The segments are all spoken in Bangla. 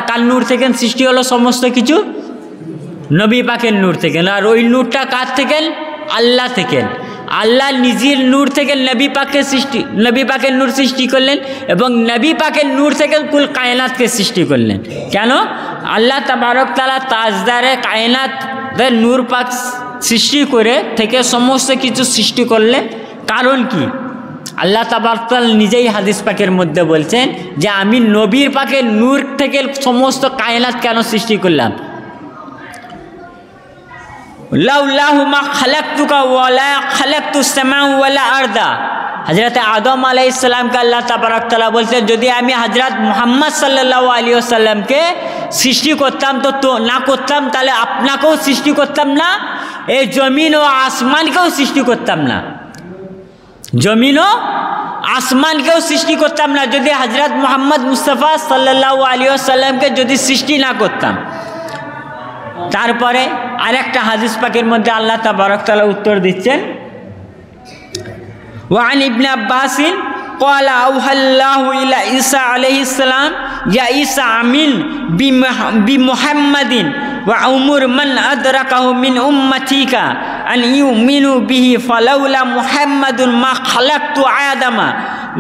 কার নূর থেকে সৃষ্টি হলো সমস্ত কিছু? নবী পাকের নূর থেকে। আর ওই নূরটা কার থেকে? আল্লাহ থেকে। আল্লাহ নিজের নূর থেকে নবী পাকের নূর সৃষ্টি করলেন এবং নবী পাকের নূর থেকে কুল কায়নাতকে সৃষ্টি করলেন। কেন? আল্লাহ তাবারক তাআলা তাজদারে কায়নাতের নূর পাক সৃষ্টি করে থেকে সমস্ত কিছু সৃষ্টি করলেন। কারণ কি? আল্লাহ তাবারক তাআলা নিজেই হাদিস পাকের মধ্যে বলছেন যে আমি নবীর পাকের নূর থেকে সমস্ত কায়নাত কেন সৃষ্টি করলাম। লাউলাহু মা খালাকতুকা ওয়ালা খালাকতুস সামা ওয়ালা আরদা। হযরত আদম আলাইহিস সালামকে আল্লাহ তাবারক তাআলা বলছেন যদি আমি হযরত মুহাম্মদ সাল্লাল্লাহু আলাইহি ওয়াসাল্লামকে সৃষ্টি করতাম তো না করতাম তাহলে আপনাকেও সৃষ্টি করতাম না, এই জমিন ও আসমানকেও সৃষ্টি করতাম না, জমিন ও আসমানকেও সৃষ্টি করতাম না যদি হযরত মুহাম্মদ মুস্তাফা সাল্লাল্লাহু আলাইহি ওয়াসাল্লামকে যদি সৃষ্টি না করতাম। তারপরে আরেকটা হাদিস পাকের মধ্যে আল্লাহ তাবারক তাআলা উত্তর দিচ্ছেন ওয়ান ইবনে আব্বাস قال أوحى الله إلى عيسى عليه السلام يا عيسى آمن بمحمد وأمر من أدركه من أمتك أن يؤمنوا به فلولا محمد ما خلقت آدم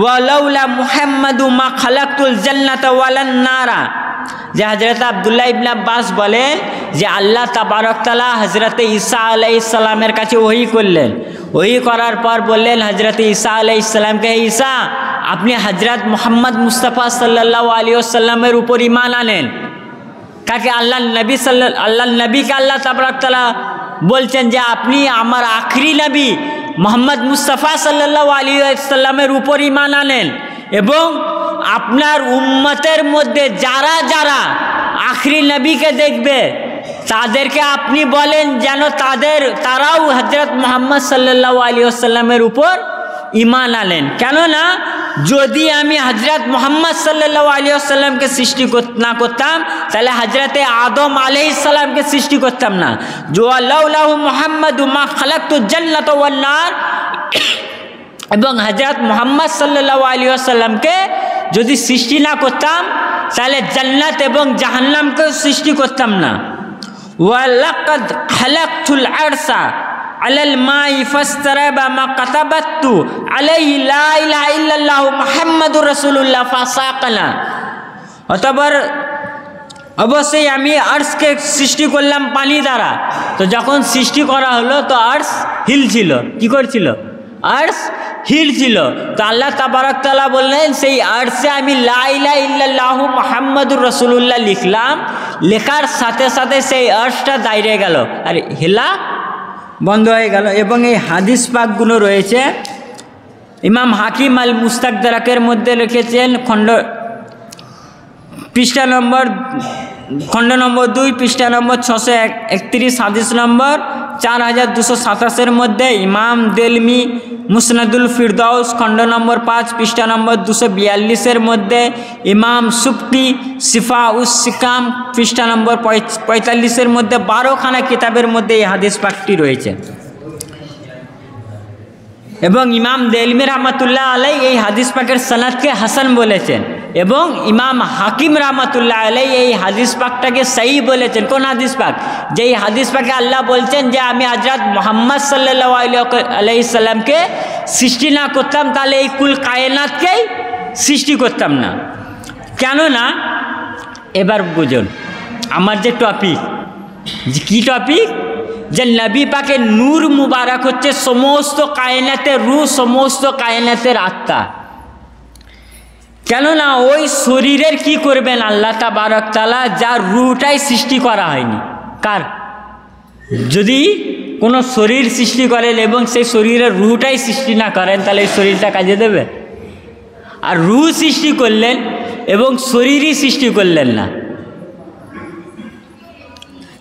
ولولا محمد ما خلقت الجنة ولا النار। যে হযরত আব্দুল্লাহ ইবনে আব্বাস বলেন যে আল্লাহ তাবারক তাআলা হযরত ঈসা আলাইহিস সালামের কাছে ওহী করলেন। ওহী করার পর বললেন হযরত ঈসা আলাইহিস সালামকে, ঈসা আপনি হযরত মুহাম্মদ মুস্তাফা সাল্লাল্লাহু আলাইহি ওয়াসাল্লামের উপর ঈমান আনেন। কাকে? আল্লাহর নবীকে আল্লাহ তাবারক তাআলা বলছেন যে আপনি আমার আখরি নবী মুহাম্মদ মুস্তাফা সাল্লাল্লাহু আলাইহি ওয়াসাল্লামের উপর ঈমান আনেন এবং আপনার উম্মতের মধ্যে যারা যারা আখরি নবীকে দেখবে তাদেরকে আপনি বলেন যেন তারাও হযরত মুহাম্মদ সাল্লাল্লাহু আলাইহি ওয়াসাল্লামের উপর ঈমান আনেন। কেননা যদি আমি হযরত মুহাম্মদ সাল্লাল্লাহু আলাইহি ওয়াসাল্লামকে সৃষ্টি না করতাম তাহলে হযরতে আদম আলাইহিস সালামকে সৃষ্টি করতাম না। লাউলাহু মুহাম্মাদু মা খালাকতুল জান্নাতা ওয়ান নার। এবং হযরত মুহাম্মদ সাল্লাল্লাহু আলাইহি ওয়াসাল্লামকে যদি সৃষ্টি না করতাম তাহলে জান্নাত এবং জাহান্নামকে সৃষ্টি করতাম না। ওয়ালাকাদ খালাকতুল আরশা আলাল মাই ফাসতারাবা মা কাতাবাতু আলাইহি লা ইলাহা ইল্লাল্লাহু মুহাম্মাদুর রাসূলুল্লাহ ফাসাকানা। অতঃপর অবশ্যই আমি আরশকে সৃষ্টি করলাম পানি দ্বারা। তো যখন সৃষ্টি করা হলো তো আরশ হিলছিল। কি করছিল? আরশ হিলছিল। তো আল্লাহ তাবারক তাআলা বললেন সেই আরশে আমি লা ইলাহা ইল্লাল্লাহু মুহাম্মাদুর রাসূলুল্লাহ লিখলাম। লেখার সাথে সাথে সেই আরশটা দাঁড়িয়ে গেল আর হিলা বন্ধ হয়ে গেল। এবং এই হাদিস পাকগুলো রয়েছে ইমাম হাকিম আল মুস্তাদরাকের মধ্যে লিখেছেন খণ্ড নম্বর 2 পৃষ্ঠা নম্বর 631 হাদিস নম্বর 4227 মধ্যে ইমাম দেলমি মুসনাদুল ফিরদাউস খণ্ড নম্বর 5 পৃষ্ঠা নম্বর 242 মধ্যে ইমাম সুবকি সিফাউস সিকাম পৃষ্ঠা নম্বর 45 মধ্যে 12খানা কিতাবের মধ্যে এই হাদিস পাকটি রয়েছে। এবং ইমাম দেলমি রহমাতুল্লাহ আলাইহি এই হাদিস পাকের সনদকে হাসান বলেছেন এবং ইমাম হাকিম রহমাতুল্লাহ আলাইহি এই হাদিস পাকটাকে সহি বলেছেন। কোন হাদিস পাক? যেই হাদিস পাকে আল্লাহ বলছেন যে আমি হযরত মুহাম্মদ সাল্লাল্লাহু আলাইহি সাল্লামকে সৃষ্টি না করতাম তাহলে এই কুল কায়নাতকেই সৃষ্টি করতাম না। কেননা এবার বুঝুন আমার যে টপিক, কি টপিক? যে নবী পাকের নূর মুবারক হচ্ছে সমস্ত কায়নাতের রূহ, সমস্ত কায়নাতের আত্মা। কেননা ওই শরীরের কি করবেন আল্লাহ তাবারক তাআলা যার রূহটাই সৃষ্টি করা হয়নি। কার? যদি কোনো শরীর সৃষ্টি করেন এবং সেই শরীরের রূহটাই সৃষ্টি না করেন তাহলে এই শরীরটা কাজে দেবে? আর রূহ সৃষ্টি করলেন এবং শরীরই সৃষ্টি করলেন না।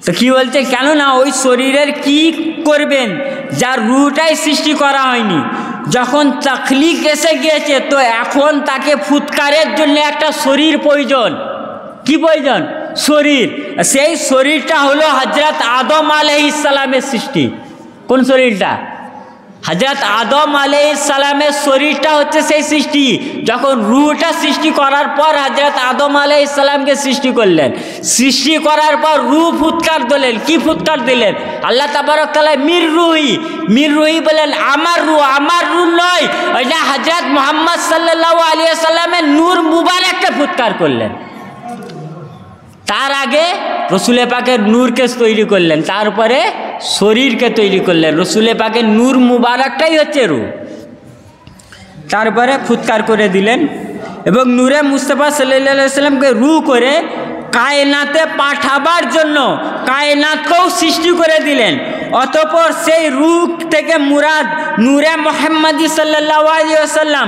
তো কি বলছে? কেননা ওই শরীরের কি করবেন যার রূহটাই সৃষ্টি করা হয়নি। যখন তাখলিক এসে গিয়েছে তো এখন তাকে ফুৎকারের জন্য একটা শরীর প্রয়োজন। কি প্রয়োজন? শরীর। সেই শরীরটা হলো হযরত আদম আলাইহিস সালামের সৃষ্টি। কোন শরীরটা? হযরত আদম আলাইহিস সালামের শরীরটা হচ্ছে সেই সৃষ্টি। যখন রূহটা সৃষ্টি করার পর হযরত আদম আলাইহিস সালামকে সৃষ্টি করলেন। সৃষ্টি করার পর রূহ ফুৎকার দিলেন। কি ফুৎকার দিলেন? আল্লাহ তাবারক তাআলা মির রুহি বলেন আমার রূহ নয়, এটা হযরত মুহাম্মদ সাল্লাল্লাহু আলাইহি ওয়াসাল্লামের নূর মুবারককে ফুৎকার করলেন। তার আগে রসুল পাকের নূরকে তৈরি করলেন, তারপরে শরীরকে তৈরি করলেন। রসুল পাকের নূর মুবারকটাই হচ্ছে রূহ। তারপরে ফুৎকার করে দিলেন এবং নূরে মুস্তাফা সাল্লাল্লাহু আলাইহি ওয়াসাল্লামকে রূহ করে কায়নাতে পাঠাবার জন্য কায়নাতকেও সৃষ্টি করে দিলেন। অতঃপর সেই রূহ থেকে মুরাদ নূরে মুহাম্মাদি সাল্লাল্লাহু আলাইহি ওয়াসাল্লাম,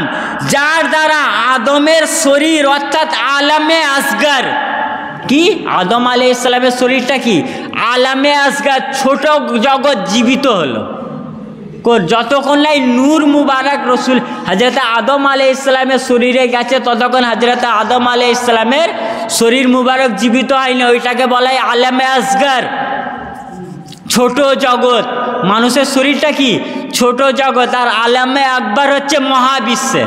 যার দ্বারা আদমের শরীর অর্থাৎ আলামে আসগার, কি আদম আলাইহিস সালামের শরীরটা কি আলামে আসগার, ছোট জগৎ জীবিত হলো। যতক্ষণ নাই নূর মুবারক রসুল হযরত আদম আলাইহিস সালামের শরীরে গেছে, ততক্ষণ হযরত আদম আলাইহিস সালামের শরীর মুবারক জীবিত হয়নি। ওইটাকে বলা হয় আলামে আসগার, ছোট জগৎ। মানুষের শরীরটা কি ছোট জগৎ, আর আলামে আকবর হচ্ছে মহাবিশ্বে।